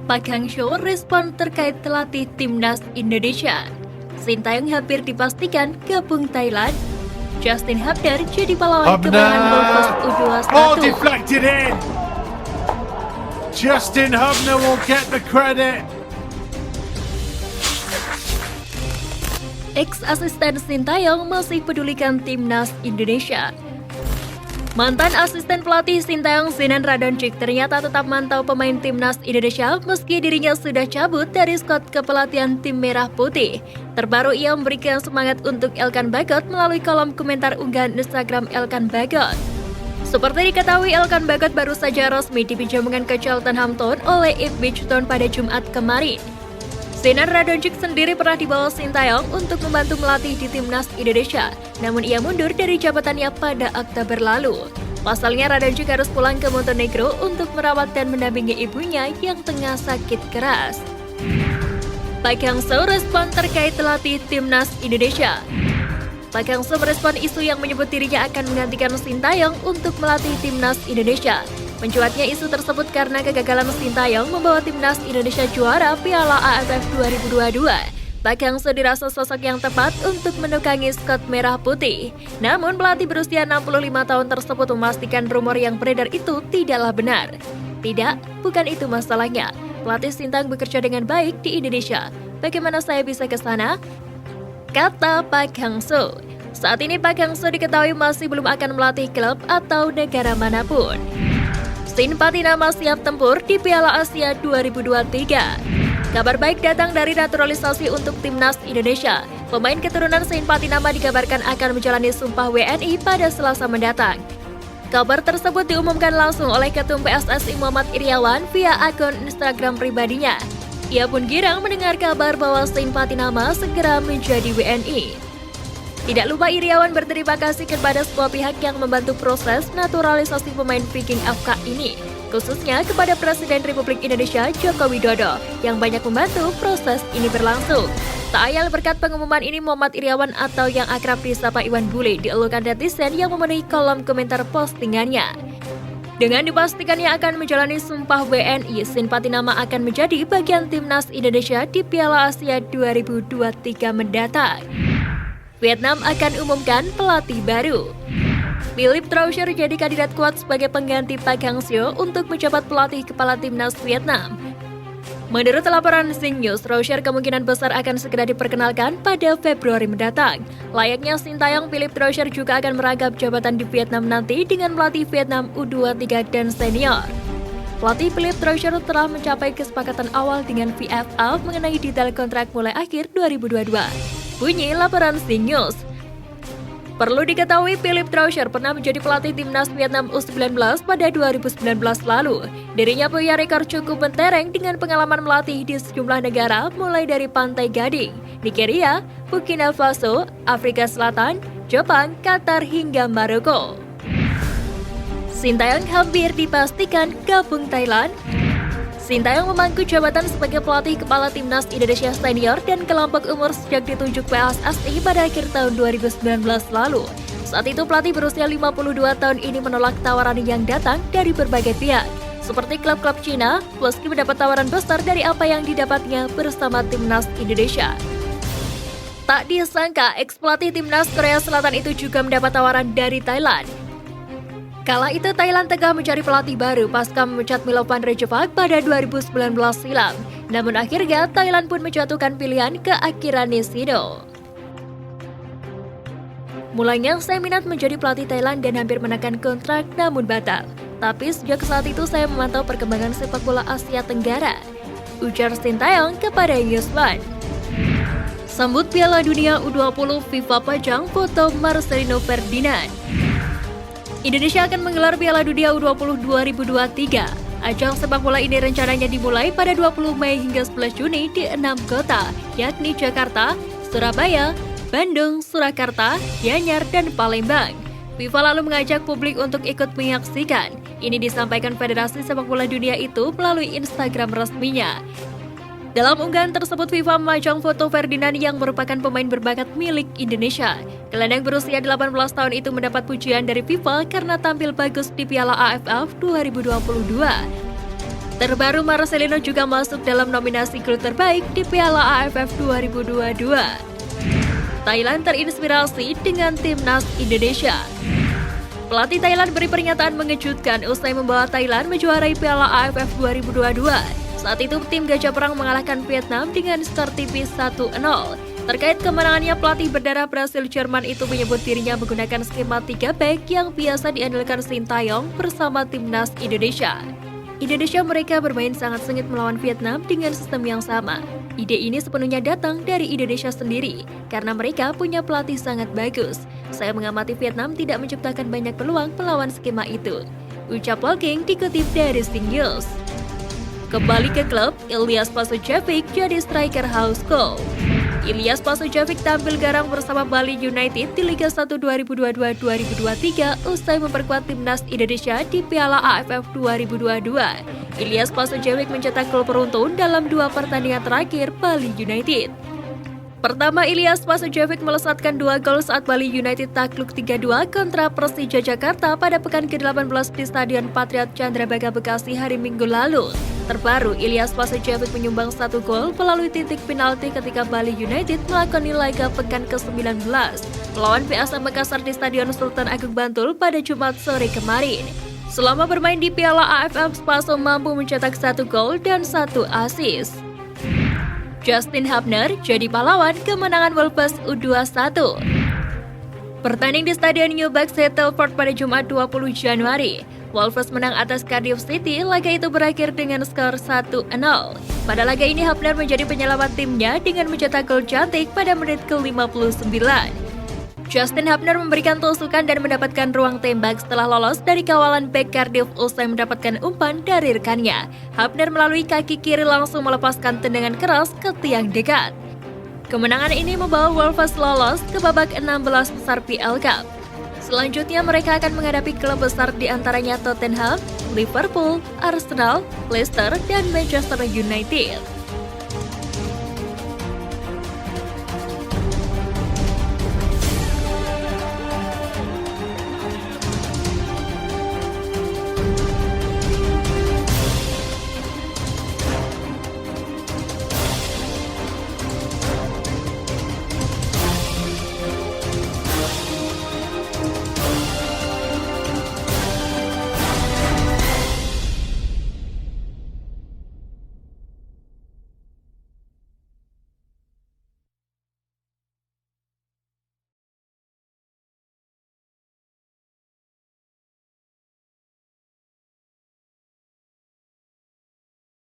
Pak Hangzhou respon terkait pelatih timnas Indonesia. Sintayong hampir dipastikan gabung Thailand. Justin Hubner jadi pahlawan kemenangan Wolves U21. Oh, deflected in. Justin Hubner will get the credit. Ex-asisten Sintayong masih pedulikan timnas Indonesia. Mantan asisten pelatih Sintayong Zenan Radonjic ternyata tetap mantau pemain timnas Indonesia meski dirinya sudah cabut dari skuad kepelatihan tim Merah Putih. Terbaru ia memberikan semangat untuk Elkan Bagot melalui kolom komentar unggahan Instagram Elkan Bagot. Seperti diketahui, Elkan Bagot baru saja resmi dipinjamkan ke Cheltenham Town oleh Ipswich Town pada Jumat kemarin. Zenan Radonjic sendiri pernah dibawa Sintayong untuk membantu melatih di timnas Indonesia, namun ia mundur dari jabatannya pada Oktober lalu. Pasalnya Radonjic harus pulang ke Montenegro untuk merawat dan mendampingi ibunya yang tengah sakit keras. Pak Hangzhou respon terkait pelatih timnas Indonesia. Pak Hangzhou merespon isu yang menyebut dirinya akan menggantikan Sintayong untuk melatih timnas Indonesia. Mencuatnya isu tersebut karena kegagalan Sintayong membawa timnas Indonesia juara Piala AFF 2022. Pak Hangzhou dirasa sosok yang tepat untuk menukangi skuad Merah Putih. Namun pelatih berusia 65 tahun tersebut memastikan rumor yang beredar itu tidaklah benar. Tidak, bukan itu masalahnya. Pelatih Sintayong bekerja dengan baik di Indonesia. Bagaimana saya bisa ke sana? Kata Pak Hangzhou. Saat ini Pak Hangzhou diketahui masih belum akan melatih klub atau negara manapun. Sin Patinama siap tempur di Piala Asia 2023. Kabar baik datang dari naturalisasi untuk timnas Indonesia. Pemain keturunan Sin Patinama dikabarkan akan menjalani sumpah WNI pada Selasa mendatang. Kabar tersebut diumumkan langsung oleh Ketum PSSI Muhammad Iriawan via akun Instagram pribadinya. Ia pun girang mendengar kabar bahwa Sin Patinama segera menjadi WNI. Tidak lupa Iriawan berterima kasih kepada semua pihak yang membantu proses naturalisasi pemain Viking FK ini, khususnya kepada Presiden Republik Indonesia Joko Widodo yang banyak membantu proses ini berlangsung. Tak ayal berkat pengumuman ini, Muhammad Iriawan atau yang akrab disapa Iwan Bule dielukan netizen yang memenuhi kolom komentar postingannya. Dengan dipastikannya akan menjalani sumpah WNI, Sin Patinama akan menjadi bagian timnas Indonesia di Piala Asia 2023 mendatang. Vietnam akan umumkan pelatih baru. Philippe Troussier jadi kandidat kuat sebagai pengganti Pak Hangzhou untuk menjabat pelatih kepala timnas Vietnam. Menurut laporan Zing News, Troussier kemungkinan besar akan segera diperkenalkan pada Februari mendatang. Layaknya Sintayong, Philippe Troussier juga akan merangkap jabatan di Vietnam nanti dengan melatih Vietnam U23 dan senior. Pelatih Philippe Troussier telah mencapai kesepakatan awal dengan VFA mengenai detail kontrak mulai akhir 2022. Bunyi laporan Zing News. Perlu diketahui, Philippe Troussier pernah menjadi pelatih timnas Vietnam U19 pada 2019 lalu. Dirinya punya rekor cukup mentereng dengan pengalaman melatih di sejumlah negara mulai dari Pantai Gading, Nigeria, Burkina Faso, Afrika Selatan, Jepang, Qatar hingga Maroko. Sintayong hampir dipastikan gabung Thailand. Sintayong memangku jabatan sebagai pelatih kepala timnas Indonesia senior dan kelompok umur sejak ditunjuk PSSI pada akhir tahun 2019 lalu. Saat itu pelatih berusia 52 tahun ini menolak tawaran yang datang dari berbagai pihak, seperti klub-klub Cina, meski mendapat tawaran besar dari apa yang didapatnya bersama timnas Indonesia. Tak disangka, ex-pelatih timnas Korea Selatan itu juga mendapat tawaran dari Thailand. Kala itu Thailand tengah mencari pelatih baru pasca memecat Milovan Rejevak pada 2019 silam. Namun akhirnya Thailand pun menjatuhkan pilihan ke Akira Nishino. Mulanya saya minat menjadi pelatih Thailand dan hampir menekan kontrak namun batal. Tapi sejak saat itu saya memantau perkembangan sepak bola Asia Tenggara, ujar Sintayong kepada Newsone. Sambut Piala Dunia U20 FIFA pajang foto Marcelino Ferdinand. Indonesia akan menggelar Piala Dunia U20 2023. Ajang sepak bola ini rencananya dimulai pada 20 Mei hingga 11 Juni di 6 kota, yakni Jakarta, Surabaya, Bandung, Surakarta, Gianyar, dan Palembang. FIFA lalu mengajak publik untuk ikut menyaksikan. Ini disampaikan Federasi Sepak Bola Dunia itu melalui Instagram resminya. Dalam unggahan tersebut, FIFA memajang foto Ferdinand yang merupakan pemain berbakat milik Indonesia. Gelandang berusia 18 tahun itu mendapat pujian dari FIFA karena tampil bagus di Piala AFF 2022. Terbaru, Marcelino juga masuk dalam nominasi klub terbaik di Piala AFF 2022. Thailand terinspirasi dengan timnas Indonesia. Pelatih Thailand beri pernyataan mengejutkan usai membawa Thailand menjuarai Piala AFF 2022. Saat itu tim Gajah Perang mengalahkan Vietnam dengan skor tipis 1-0. Terkait kemenangannya, pelatih berdarah Brasil Jerman itu menyebut dirinya menggunakan skema 3 back yang biasa diandalkan Sintayong bersama timnas Indonesia. Indonesia mereka bermain sangat sengit melawan Vietnam dengan sistem yang sama. Ide ini sepenuhnya datang dari Indonesia sendiri, karena mereka punya pelatih sangat bagus. Saya mengamati Vietnam tidak menciptakan banyak peluang melawan skema itu. Ucap Walking dikutip dari Singnews. Kembali ke klub, Ilyas Pasujevic jadi striker household. Ilyas Pasujevic tampil garang bersama Bali United di Liga 1 2022-2023 usai memperkuat timnas Indonesia di Piala AFF 2022. Ilyas Pasujevic mencetak gol beruntun dalam 2 pertandingan terakhir Bali United. Pertama, Ilyas Pasujevic melesatkan 2 gol saat Bali United takluk 3-2 kontra Persija Jakarta pada pekan ke-18 di Stadion Patriot Candrabaga Bekasi hari Minggu lalu. Terbaru, Ilyas Pasujevic menyumbang 1 gol melalui titik penalti ketika Bali United melakoni laga pekan ke-19 melawan PSM Makassar di Stadion Sultan Agung Bantul pada Jumat sore kemarin. Selama bermain di Piala AFF, Spaso mampu mencetak 1 gol dan 1 assist. Justin Hubner jadi pahlawan kemenangan Wolves U21. Bertanding di Stadion New Baxter Telford pada Jumat 20 Januari, Wolves menang atas Cardiff City. Laga itu berakhir dengan skor 1-0. Pada laga ini, Hubner menjadi penyelamat timnya dengan mencetak gol cantik pada menit ke-59. Justin Hubner memberikan tusukan dan mendapatkan ruang tembak setelah lolos dari kawalan bek Cardiff usai mendapatkan umpan dari rekannya. Hubner melalui kaki kiri langsung melepaskan tendangan keras ke tiang dekat. Kemenangan ini membawa Wolves lolos ke babak 16 besar PL Cup. Selanjutnya mereka akan menghadapi klub besar di antaranya Tottenham, Liverpool, Arsenal, Leicester, dan Manchester United.